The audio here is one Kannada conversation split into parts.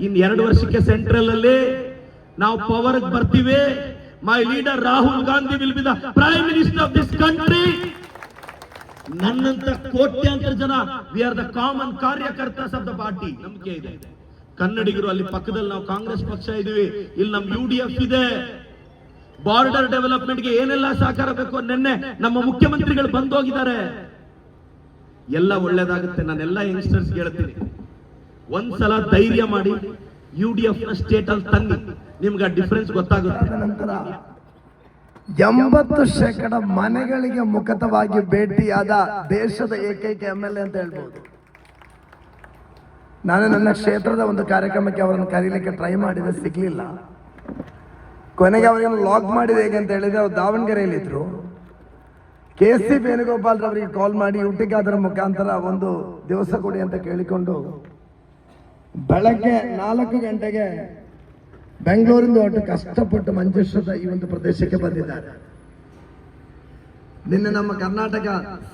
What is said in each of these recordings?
ಇನ್ 2 ವರ್ಷಕ್ಕೆ ಸೆಂಟ್ರಲ್ ಅಲ್ಲಿ ನಾವು ಪವರ್ ಬರ್ತೀವಿ. My leader Rahul Gandhi will be the prime minister of this country. ನನ್ನಂತ ಕೋಟ್ಯಾಂತರ ಜನ ವಿ ಆರ್ ದ ಕಾಮನ್ ಕಾರ್ಯಕರ್ತಸ್ ಆಫ್ ದ ಪಾರ್ಟಿ. ನಂಬಿಕೆ ಇದೆ. ಕನ್ನಡಿಗರು ಅಲ್ಲಿ ಪಕ್ಕದಲ್ಲಿ ನಾವು ಕಾಂಗ್ರೆಸ್ ಪಕ್ಷ ಇದೀವಿ, ಇಲ್ಲಿ ನಮ್ UDF ಇದೆ. ಬಾರ್ಡರ್ ಡೆವಲಪ್ಮೆಂಟ್ಗೆ ಏನೆಲ್ಲ ಸಹಕಾರ ಬೇಕು ನಿನ್ನೆ ನಮ್ಮ ಮುಖ್ಯಮಂತ್ರಿಗಳು ಬಂದು ಹೋಗಿದ್ದಾರೆ. ಎಲ್ಲ ಒಳ್ಳೇದಾಗುತ್ತೆ. ನಾನೆಲ್ಲ ಯಂಗ್ಸ್ಟರ್ಸ್ ಹೇಳ್ತೀನಿ, ಒಂದ್ಸಲ ಧೈರ್ಯ ಮಾಡಿ UDF ನ ಸ್ಟೇಟ್ ಅಲ್ಲಿ ತನ್ನಿ, ನಿಮ್ಗೆ ಡಿಫರೆನ್ಸ್ ಗೊತ್ತಾಗುತ್ತೆ. ನಂತರ 80% ಮನೆಗಳಿಗೆ ಮುಖತವಾಗಿ ಭೇಟಿಯಾದ ದೇಶದ ಏಕೈಕ MLA ಅಂತ ಹೇಳ್ಬೋದು. ನಾನು ನನ್ನ ಕ್ಷೇತ್ರದ ಒಂದು ಕಾರ್ಯಕ್ರಮಕ್ಕೆ ಅವರನ್ನು ಕರೀಲಿಕ್ಕೆ ಟ್ರೈ ಮಾಡಿದೆ, ಸಿಗ್ಲಿಲ್ಲ. ಕೊನೆಗೆ ಅವರನ್ನು ಲಾಗ್ ಮಾಡಿದೆ. ಹೇಗೆ ಅಂತ ಹೇಳಿದ್ರೆ ಅವ್ರು ದಾವಣಗೆರೆಯಲ್ಲಿದ್ರು. KC ವೇಣುಗೋಪಾಲ್ ರವರಿಗೆ ಕಾಲ್ ಮಾಡಿ ಯುಟಿಗಾದರ ಮುಖಾಂತರ ಒಂದು ದಿವಸ ಕೊಡಿ ಅಂತ ಕೇಳಿಕೊಂಡು ಬೆಳಗ್ಗೆ 4 ಗಂಟೆಗೆ ಬೆಂಗಳೂರಿಂದ ಹೊರಟು ಕಷ್ಟಪಟ್ಟು ಮಂಜೇಶ್ವರದ ಈ ಒಂದು ಪ್ರದೇಶಕ್ಕೆ ಬಂದಿದ್ದಾರೆ. ನಿನ್ನೆ ನಮ್ಮ ಕರ್ನಾಟಕ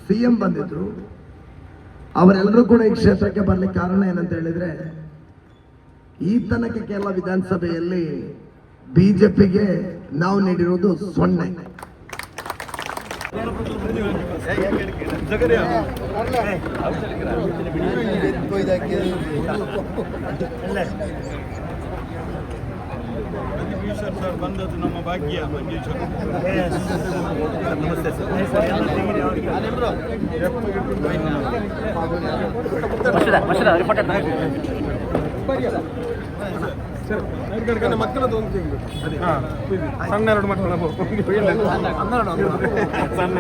CM ಬಂದಿದ್ರು. ಅವರೆಲ್ಲರೂ ಕೂಡ ಈ ಕ್ಷೇತ್ರಕ್ಕೆ ಬರ್ಲಿಕ್ಕೆ ಕಾರಣ ಏನಂತ ಹೇಳಿದ್ರೆ, ಈ ತನಕ ಕೇರಳ ವಿಧಾನಸಭೆಯಲ್ಲಿ BJPಗೆ ನಾವು ನೀಡಿರುವುದು 0. ಸರ್ ಬಂದದ್ದು ನಮ್ಮ ಭಾಗ್ಯ. ಮಂಜೇಶ್ವರ ನಮಸ್ತೆ ಸರ್. ಮಕ್ಕಳದ್ದು ಒಂದು ತಿಂಗಳು ಸಣ್ಣ 2 ಮಕ್ಕಳ ಸಣ್ಣ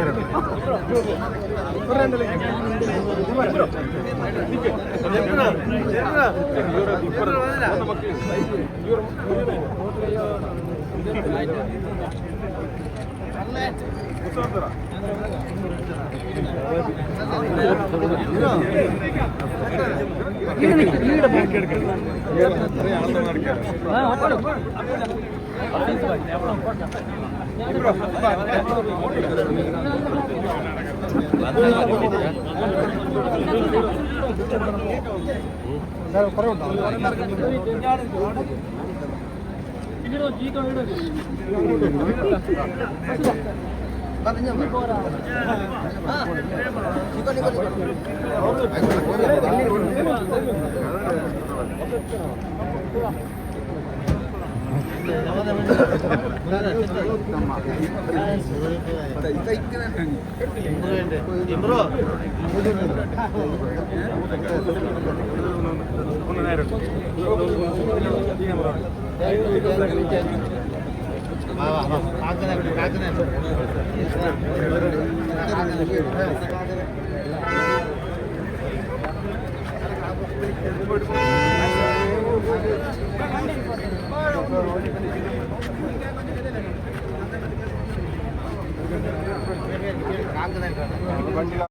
4